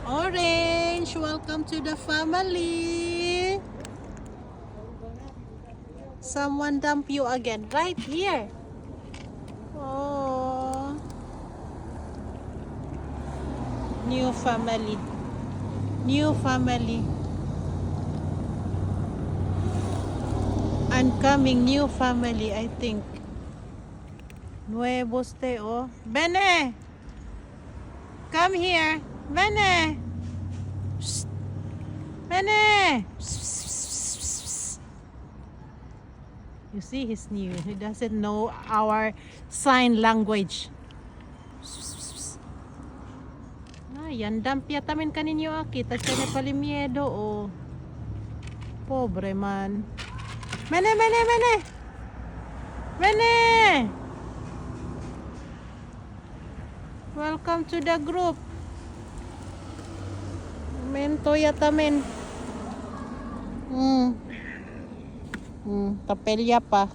Orange, welcome to the family. Someone dump you again right here. Oh, new family. New family. Oncoming new family, I think. Nuevos Teo. Bene! Come here. Bene! Psst. Bene! You see, he's new. He doesn't know our sign language. Ay, andam piatamin kaninyo akit. At kanya palimiedo, oh. Pobre man. Mene, mene, mene! Mene! Welcome to the group. Mento yatamin. Tapelya pa.